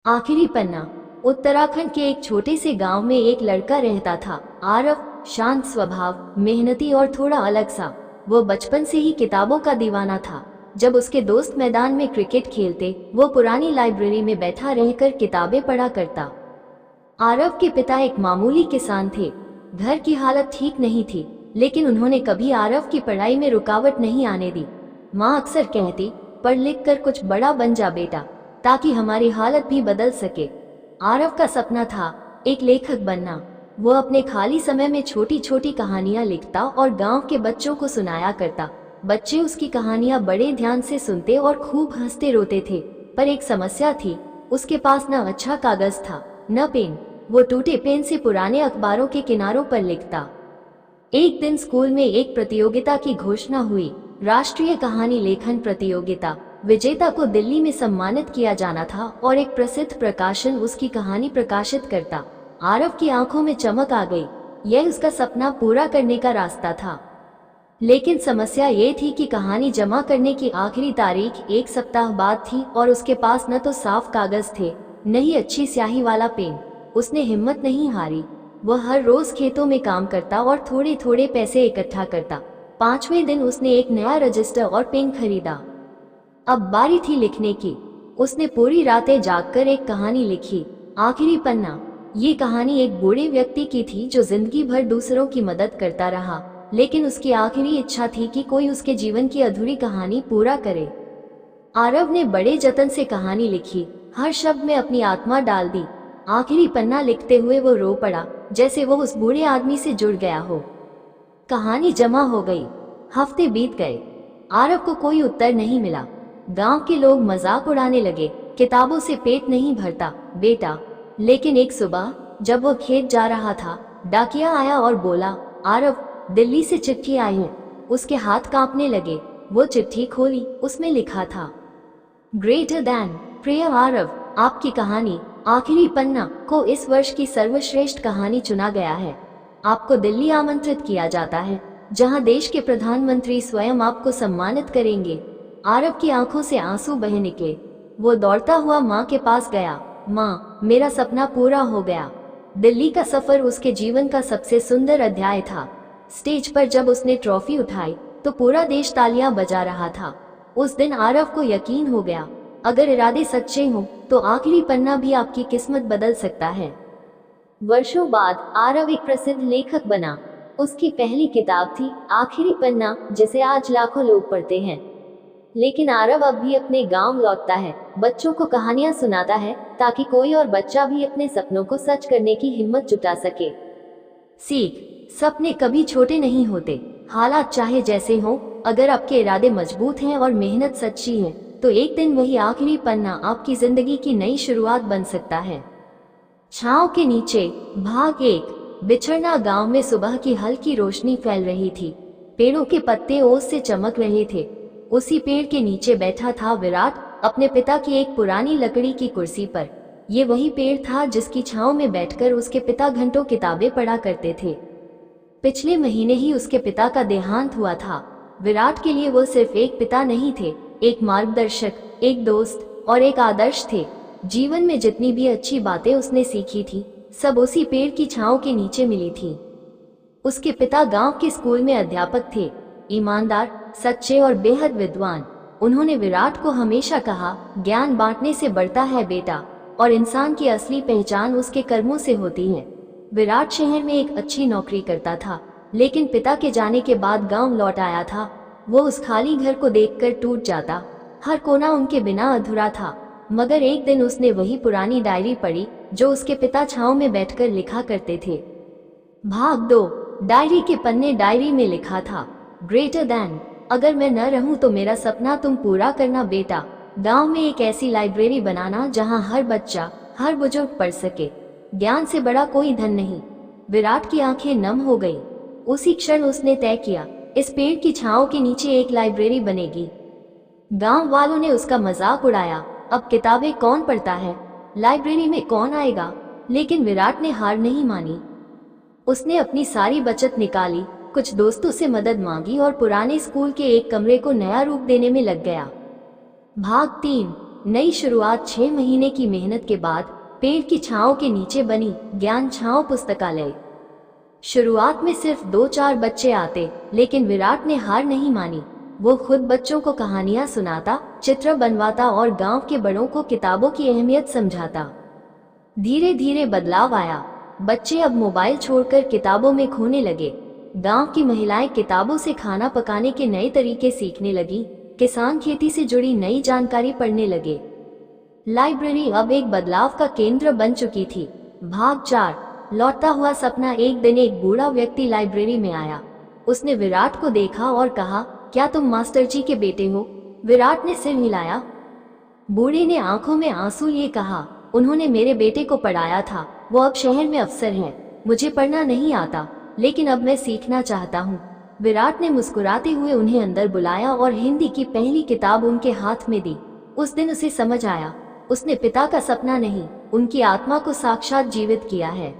आखिरी पन्ना। उत्तराखंड के एक छोटे से गांव में एक लड़का रहता था, आरव। शांत स्वभाव, मेहनती और थोड़ा अलग सा। वो बचपन से ही किताबों का दीवाना था। जब उसके दोस्त मैदान में क्रिकेट खेलते, वो पुरानी लाइब्रेरी में बैठा रहकर किताबें पढ़ा करता। आरव के पिता एक मामूली किसान थे। घर की हालत ठीक नहीं थी, लेकिन उन्होंने कभी आरव की पढ़ाई में रुकावट नहीं आने दी। माँ अक्सर कहती, पढ़ लिख कर कुछ बड़ा बन जा बेटा, ताकि हमारी हालत भी बदल सके। आरव का सपना था एक लेखक बनना। वो अपने खाली समय में छोटी छोटी कहानियां लिखता और गांव के बच्चों को सुनाया करता। बच्चे उसकी कहानियां बड़े ध्यान से सुनते और खूब हंसते रोते थे। पर एक समस्या थी, उसके पास न अच्छा कागज था न पेन। वो टूटे पेन से पुराने अखबारों के किनारों पर लिखता। एक दिन स्कूल में एक प्रतियोगिता की घोषणा हुई, राष्ट्रीय कहानी लेखन प्रतियोगिता। विजेता को दिल्ली में सम्मानित किया जाना था और एक प्रसिद्ध प्रकाशन उसकी कहानी प्रकाशित करता। आरव की आंखों में चमक आ गई। यह उसका सपना पूरा करने का रास्ता था। लेकिन समस्या ये थी कि कहानी जमा करने की आखिरी तारीख एक सप्ताह बाद थी और उसके पास न तो साफ कागज थे, न ही अच्छी स्याही वाला पेन। उसने हिम्मत नहीं हारी। वह हर रोज खेतों में काम करता और थोड़े थोड़े पैसे इकट्ठा करता। 5वें दिन उसने एक नया रजिस्टर और पेन खरीदा। अब बारी थी लिखने की। उसने पूरी रातें जागकर एक कहानी लिखी, आखिरी पन्ना। ये कहानी एक बूढ़े व्यक्ति की थी जो जिंदगी भर दूसरों की मदद करता रहा, लेकिन उसकी आखिरी इच्छा थी कि कोई उसके जीवन की अधूरी कहानी पूरा करे। आरव ने बड़े जतन से कहानी लिखी, हर शब्द में अपनी आत्मा डाल दी। आखिरी पन्ना लिखते हुए वो रो पड़ा, जैसे वो उस बूढ़े आदमी से जुड़ गया हो। कहानी जमा हो गई। हफ्ते बीत गए। आरव को कोई उत्तर नहीं मिला। गांव के लोग मजाक उड़ाने लगे, किताबों से पेट नहीं भरता बेटा। लेकिन एक सुबह जब वो खेत जा रहा था, डाकिया आया और बोला, आरव, दिल्ली से चिट्ठी आई है। उसके हाथ कांपने लगे। वो चिट्ठी खोली, उसमें लिखा था, ग्रेटर दैन। प्रिय आरव, आपकी कहानी आखिरी पन्ना को इस वर्ष की सर्वश्रेष्ठ कहानी चुना गया है। आपको दिल्ली आमंत्रित किया जाता है, जहां देश के प्रधानमंत्री स्वयं आपको सम्मानित करेंगे। आरव की आंखों से आंसू बह निकले। वो दौड़ता हुआ माँ के पास गया। माँ, मेरा सपना पूरा हो गया। दिल्ली का सफर उसके जीवन का सबसे सुंदर अध्याय था। स्टेज पर जब उसने ट्रॉफी उठाई तो पूरा देश तालियां बजा रहा था। उस दिन आरव को यकीन हो गया, अगर इरादे सच्चे हों तो आखिरी पन्ना भी आपकी किस्मत बदल सकता है। वर्षों बाद आरव एक प्रसिद्ध लेखक बना। उसकी पहली किताब थी आखिरी पन्ना, जिसे आज लाखों लोग पढ़ते हैं। लेकिन आरव अब भी अपने गांव लौटता है, बच्चों को कहानियां सुनाता है, ताकि कोई और बच्चा भी अपने सपनों को सच करने की हिम्मत जुटा सके। सीख, सपने कभी छोटे नहीं होते। हालात चाहे जैसे हों, अगर आपके इरादे मजबूत हैं और मेहनत सच्ची है, तो एक दिन वही आखिरी पन्ना आपकी जिंदगी की नई शुरुआत बन सकता है। छांव के नीचे, भाग 1। बिछड़ना गांव में सुबह की हल्की रोशनी फैल रही थी। पेड़ों के पत्ते ओस से चमक रहे थे। उसी पेड़ के नीचे बैठा था विराट, अपने पिता की एक पुरानी लकड़ी की कुर्सी पर। ये वही पेड़ था जिसकी छांव में बैठकर उसके पिता घंटों किताबें पढ़ा करते थे। पिछले महीने ही उसके पिता का देहांत हुआ था। विराट के लिए वो सिर्फ एक पिता नहीं थे, एक मार्गदर्शक, एक दोस्त और एक आदर्श थे। जीवन में जितनी भी अच्छी बातें उसने सीखी थी, सब उसी पेड़ की छांव के नीचे मिली थी। उसके पिता गांव के स्कूल में अध्यापक थे, ईमानदार, सच्चे और बेहद विद्वान। उन्होंने विराट को हमेशा कहा, ज्ञान बांटने से बढ़ता है बेटा, और इंसान की असली पहचान उसके कर्मों से होती है। विराट शहर में एक अच्छी नौकरी करता था, लेकिन पिता के जाने के बाद गांव लौट आया था। वो उस खाली घर को देखकर टूट जाता। हर कोना उनके बिना अधूरा था। मगर एक दिन उसने वही पुरानी डायरी पढ़ी जो उसके पिता छांव में बैठकर लिखा करते थे। भाग 2। डायरी के पन्ने। डायरी में लिखा था, ग्रेटर दैन। अगर मैं न रहूं तो मेरा सपना तुम पूरा करना बेटा। गांव में एक ऐसी लाइब्रेरी बनाना जहां हर बच्चा, हर बुजुर्ग पढ़ सके। ज्ञान से बड़ा कोई धन नहीं। विराट की आंखें नम हो गई। उसी क्षण उसने तय किया, इस पेड़ की छांव के नीचे एक लाइब्रेरी बनेगी। गांव वालों ने उसका मजाक उड़ाया, अब किताबें कौन पढ़ता है, लाइब्रेरी में कौन आएगा। लेकिन विराट ने हार नहीं मानी। उसने अपनी सारी बचत निकाली, कुछ दोस्तों से मदद मांगी और पुराने स्कूल के एक कमरे को नया रूप देने में लग गया। भाग 3। नई शुरुआत 6 महीने की मेहनत के बाद पेड़ की छांव के नीचे बनी ज्ञान छांव पुस्तकालय। शुरुआत में सिर्फ 2-4 बच्चे आते, लेकिन विराट ने हार नहीं मानी। वो खुद बच्चों को कहानियां सुनाता, चित्र बनवाता और गांव के बड़ों को किताबों की अहमियत समझाता। धीरे धीरे बदलाव आया। बच्चे अब मोबाइल छोड़कर किताबों में खोने लगे। गांव की महिलाएं किताबों से खाना पकाने के नए तरीके सीखने लगी। किसान खेती से जुड़ी नई जानकारी पढ़ने लगे। लाइब्रेरी अब एक बदलाव का केंद्र बन चुकी थी। भाग 4, लौटता हुआ सपना। एक दिन एक बूढ़ा व्यक्ति लाइब्रेरी में आया। उसने विराट को देखा और कहा, क्या तुम मास्टर जी के बेटे हो? विराट ने सिर हिलाया। बूढ़े ने आंखों में आंसू लिए कहा, उन्होंने मेरे बेटे को पढ़ाया था, वो अब शहर में अफसर हैं। मुझे पढ़ना नहीं आता, लेकिन अब मैं सीखना चाहता हूँ। विराट ने मुस्कुराते हुए उन्हें अंदर बुलाया और हिंदी की पहली किताब उनके हाथ में दी। उस दिन उसे समझ आया, उसने पिता का सपना नहीं, उनकी आत्मा को साक्षात जीवित किया है।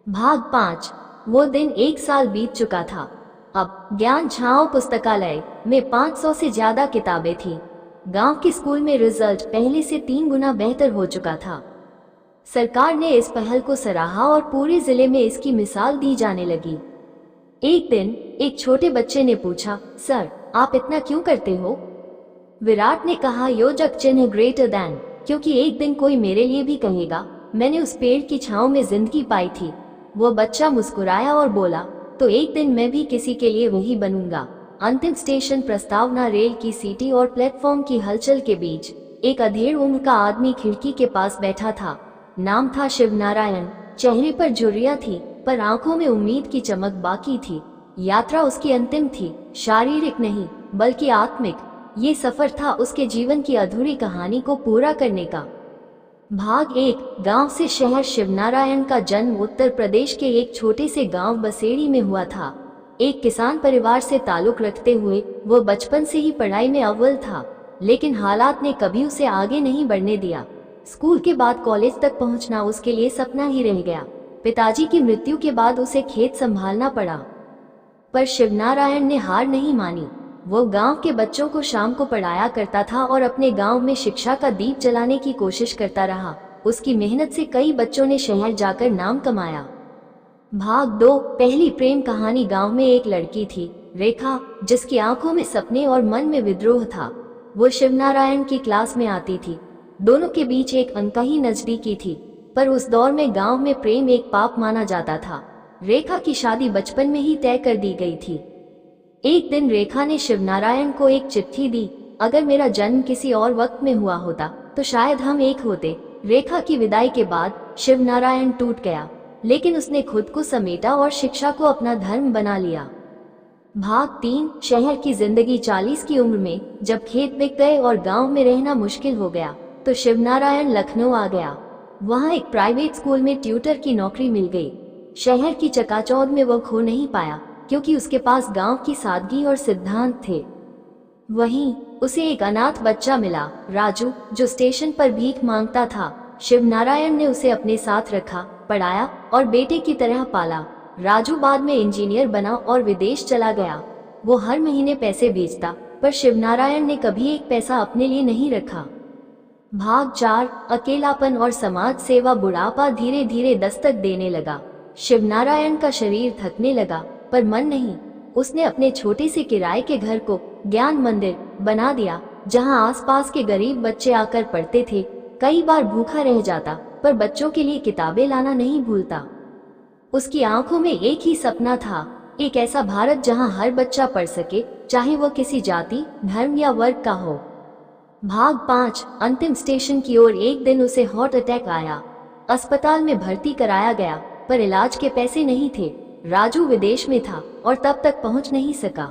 भाग 5, वो दिन 1 साल बीत चुका था। अब ज्ञान छांव पुस्तकालय में 500 से ज्यादा किताबें थीं। गांव के स्कूल में रिजल्ट पहले से 3 गुना बेहतर हो चुका था। सरकार ने इस पहल को सराहा और पूरे जिले में इसकी मिसाल दी जाने लगी। एक दिन एक छोटे बच्चे ने पूछा, सर आप इतना क्यों करते हो? विराट ने कहा, योजक चिन्ह ग्रेटर दैन, क्योंकि एक दिन कोई मेरे लिए भी कहेगा, मैंने उस पेड़ की छांव में जिंदगी पाई थी। वो बच्चा मुस्कुराया और बोला, तो एक दिन मैं भी किसी के लिए वही बनूंगा। अंतिम स्टेशन प्रस्तावना। रेल की सीटी और प्लेटफॉर्म की हलचल के बीच एक अधेड़ उम्र का आदमी खिड़की के पास बैठा था। नाम था शिवनारायण। चेहरे पर झुर्रियां थी, पर आंखों में उम्मीद की चमक बाकी थी। यात्रा उसकी अंतिम थी, शारीरिक नहीं बल्कि आत्मिक। ये सफर था उसके जीवन की अधूरी कहानी को पूरा करने का। भाग 1, गांव से शहर। शिवनारायण का जन्म उत्तर प्रदेश के एक छोटे से गांव बसेड़ी में हुआ था। एक किसान परिवार से ताल्लुक रखते हुए वो बचपन से ही पढ़ाई में अव्वल था, लेकिन हालात ने कभी उसे आगे नहीं बढ़ने दिया। स्कूल के बाद कॉलेज तक पहुंचना उसके लिए सपना ही रह गया। पिताजी की मृत्यु के बाद उसे खेत संभालना पड़ा, पर शिवनारायण ने हार नहीं मानी। वो गांव के बच्चों को शाम को पढ़ाया करता था और अपने गांव में शिक्षा का दीप जलाने की कोशिश करता रहा। उसकी मेहनत से कई बच्चों ने शहर जाकर नाम कमाया। भाग 2, पहली प्रेम कहानी। गांव में एक लड़की थी, रेखा, जिसकी आंखों में सपने और मन में विद्रोह था। वो शिवनारायण की क्लास में आती थी। दोनों के बीच एक अनकही नजदीकी थी, पर उस दौर में गांव में प्रेम एक पाप माना जाता था। रेखा की शादी बचपन में ही तय कर दी गई थी। एक दिन रेखा ने शिवनारायण को एक चिट्ठी दी, अगर मेरा जन्म किसी और वक्त में हुआ होता तो शायद हम एक होते। रेखा की विदाई के बाद शिवनारायण टूट गया, लेकिन उसने खुद को समेटा और शिक्षा को अपना धर्म बना लिया। भाग 3, शहर की जिंदगी। 40 की उम्र में जब खेत बिक गए और गांव में रहना मुश्किल हो गया, तो शिवनारायण लखनऊ आ गया। वहां एक प्राइवेट स्कूल में ट्यूटर की नौकरी मिल गई। शहर की चकाचौंध में वो खो नहीं पाया, क्योंकि उसके पास गांव की सादगी और सिद्धांत थे। वहीं उसे एक अनाथ बच्चा मिला, राजू, जो स्टेशन पर भीख मांगता था। शिवनारायण ने उसे अपने साथ रखा, पढ़ाया और बेटे की तरह पाला। राजू बाद में इंजीनियर बना और विदेश चला गया। वो हर महीने पैसे भेजता, पर शिवनारायण ने कभी एक पैसा अपने लिए नहीं रखा। भाग 4, अकेलापन और समाज सेवा। बुढ़ापा धीरे धीरे दस्तक देने लगा। शिवनारायण का शरीर थकने लगा, पर मन नहीं। उसने अपने छोटे से किराए के घर को ज्ञान मंदिर बना दिया, जहां आसपास के गरीब बच्चे आकर पढ़ते थे। कई बार भूखा रह जाता, पर बच्चों के लिए किताबें लाना नहीं भूलता। उसकी आंखों में एक ही सपना था, एक ऐसा भारत जहां हर बच्चा पढ़ सके, चाहे वो किसी जाति, धर्म या वर्ग का हो। भाग 5, अंतिम स्टेशन की ओर। एक दिन उसे हार्ट अटैक आया। अस्पताल में भर्ती कराया गया, पर इलाज के पैसे नहीं थे। राजू विदेश में था और तब तक पहुंच नहीं सका।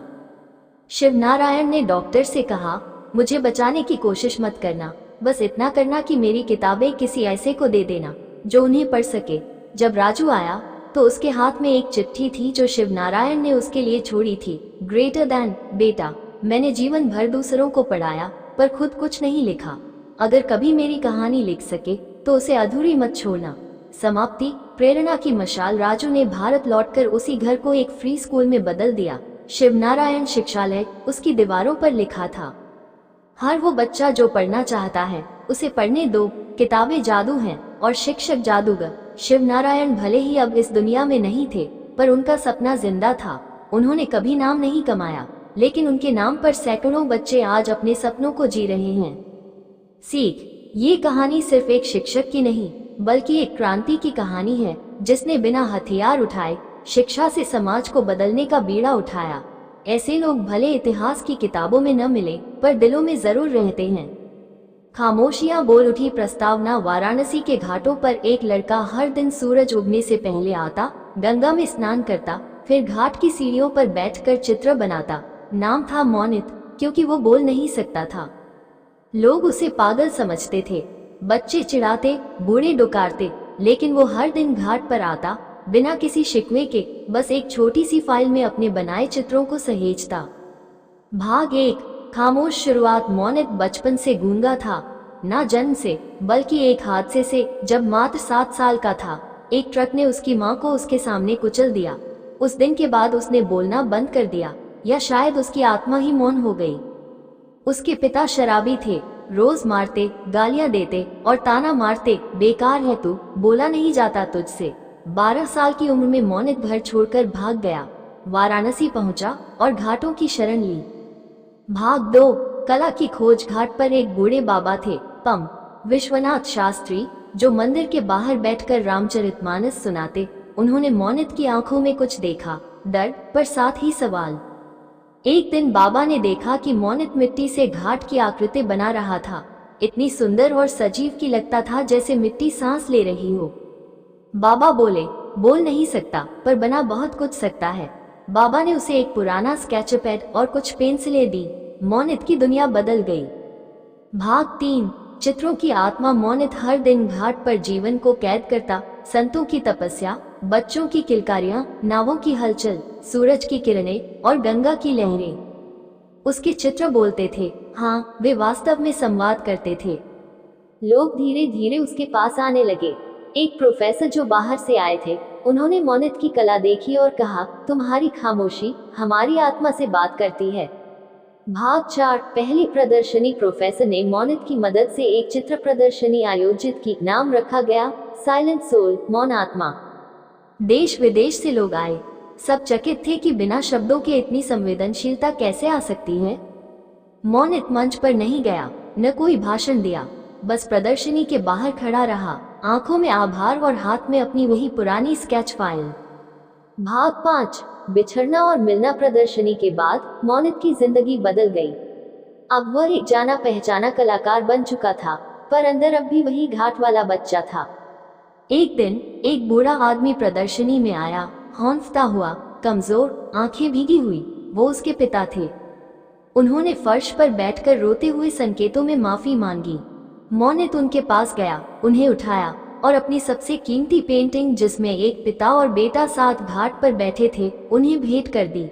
शिवनारायण ने डॉक्टर से कहा, मुझे बचाने की कोशिश मत करना, बस इतना करना कि मेरी किताबें किसी ऐसे को दे देना जो उन्हें पढ़ सके। जब राजू आया तो उसके हाथ में एक चिट्ठी थी जो शिवनारायण ने उसके लिए छोड़ी थी। ग्रेटर दैन, बेटा, मैंने जीवन भर दूसरों को पढ़ाया, पर खुद कुछ नहीं लिखा। अगर कभी मेरी कहानी लिख सके तो उसे अधूरी मत छोड़ना। समाप्ति। प्रेरणा की मशाल। राजू ने भारत लौटकर उसी घर को एक फ्री स्कूल में बदल दिया। शिवनारायण शिक्षालय उसकी दीवारों पर लिखा था। हर वो बच्चा जो पढ़ना चाहता है उसे पढ़ने दो। किताबें जादू हैं और शिक्षक जादूगर। शिवनारायण भले ही अब इस दुनिया में नहीं थे, पर उनका सपना जिंदा था। उन्होंने कभी नाम नहीं कमाया, लेकिन उनके नाम पर सैकड़ों बच्चे आज अपने सपनों को जी रहे हैं। सीख, ये कहानी सिर्फ एक शिक्षक की नहीं, बल्कि एक क्रांति की कहानी है, जिसने बिना हथियार उठाए शिक्षा से समाज को बदलने का बीड़ा उठाया। ऐसे लोग भले इतिहास की किताबों में न मिले, पर दिलों में जरूर रहते हैं। खामोशियां बोल उठी प्रस्तावना। वाराणसी के घाटों पर एक लड़का हर दिन सूरज उगने से पहले आता, गंगा में स्नान करता, फिर घाट की सीढ़ियों पर बैठकर चित्र बनाता। नाम था मोनित, क्योंकि वो बोल नहीं सकता था। लोग उसे पागल समझते थे, बच्चे चिढ़ाते, बूढ़े डुकारते, लेकिन वो हर दिन घाट पर आता, बिना किसी शिकवे के, बस एक छोटी सी फाइल में अपने बनाए चित्रों को सहेजता। भाग 1। खामोश शुरुआत। मोनित बचपन से गूंगा था, ना जन्म से, बल्कि एक हादसे से। जब मात्र 7 साल का था, एक ट्रक ने उसकी मां को उसके सामने कुचल दिया। उस दिन के बाद उसने बोलना बंद कर दिया, या शायद उसकी आत्मा ही मौन हो गई। उसके पिता शराबी थे, रोज मारते, गालियां देते और ताना मारते, बेकार है तू, बोला नहीं जाता तुझसे। 12 साल की उम्र में मोनित घर छोड़कर भाग गया, वाराणसी पहुंचा और घाटों की शरण ली। भाग 2। कला की खोज। घाट पर एक बूढ़े बाबा थे, पम विश्वनाथ शास्त्री, जो मंदिर के बाहर बैठकर रामचरितमानस सुनाते। उन्होंने मोनित की आंखों में कुछ देखा, डर, पर साथ ही सवाल। एक दिन बाबा ने देखा कि मोनित मिट्टी से घाट की आकृति बना रहा था। इतनी सुंदर और सजीव की लगता था जैसे मिट्टी सांस ले रही हो। बाबा बोले, बोल नहीं सकता, पर बना बहुत कुछ सकता है। बाबा ने उसे एक पुराना स्केच पैड और कुछ पेंसिलें दी। मोनित की दुनिया बदल गई। भाग 3। चित्रों की आत्मा। मोनित हर दिन घाट पर जीवन को कैद करता, संतों की तपस्या, बच्चों की किलकारियां, नावों की हलचल, सूरज की किरणें और गंगा की लहरें। उसके चित्र बोलते थे, हाँ, वे वास्तव में संवाद करते थे। लोग धीरे धीरे उसके पास आने लगे। एक प्रोफेसर जो बाहर से आए थे, उन्होंने मोनित की कला देखी और कहा, तुम्हारी खामोशी हमारी आत्मा से बात करती है। भाग 4। पहली प्रदर्शनी। प्रोफेसर ने मोनित की मदद से एक चित्र प्रदर्शनी आयोजित की। नाम रखा गया साइलेंट सोल, मौन आत्मा। देश विदेश से लोग आए। सब चकित थे कि बिना शब्दों के इतनी संवेदनशीलता कैसे आ सकती है। मोनित मंच पर नहीं गया, न कोई भाषण दिया, बस प्रदर्शनी के बाहर खड़ा रहा, आंखों में आभार और हाथ में अपनी वही पुरानी स्केच फाइल। भाग 5। बिछड़ना और मिलना। प्रदर्शनी के बाद मोनित की जिंदगी बदल गई। अब वह एक जाना पहचाना कलाकार बन चुका था, पर अंदर अब भी वही घाट वाला बच्चा था। एक दिन एक बूढ़ा आदमी प्रदर्शनी में आया, हौंफता हुआ, कमजोर, आंखें भीगी हुई। वो उसके पिता थे। उन्होंने फर्श पर बैठकर रोते हुए संकेतों में माफी मांगी। मोनित उनके पास गया, उन्हें उठाया और अपनी सबसे कीमती पेंटिंग, जिसमें एक पिता और बेटा साथ घाट पर बैठे थे, उन्हें भेंट कर दी।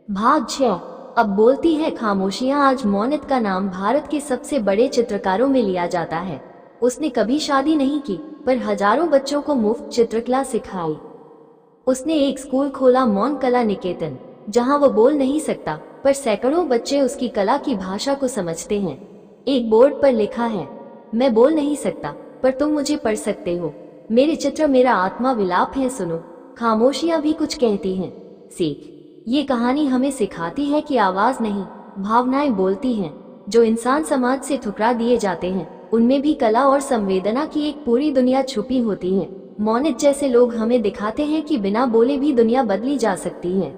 भाग 6। अब बोलती है खामोशियां। आज मोनित का नाम भारत के सबसे बड़े चित्रकारों में लिया जाता है। उसने कभी शादी नहीं की, पर हजारों बच्चों को मुफ्त चित्रकला सिखाई। उसने एक स्कूल खोला, मौन कला निकेतन, जहां वो बोल नहीं सकता, पर सैकड़ों बच्चे उसकी कला की भाषा को समझते हैं। एक बोर्ड पर लिखा है, मैं बोल नहीं सकता, पर तुम मुझे पढ़ सकते हो। मेरे चित्र मेरा आत्मा विलाप है, सुनो। खामोशियां भी कुछ कहती हैं। सीख, ये कहानी हमें सिखाती है कि आवाज नहीं, भावनाएं बोलती हैं। जो इंसान समाज से ठुकरा दिए जाते हैं, उनमें भी कला और संवेदना की एक पूरी दुनिया छुपी होती है। मोनित जैसे लोग हमें दिखाते हैं कि बिना बोले भी दुनिया बदली जा सकती है।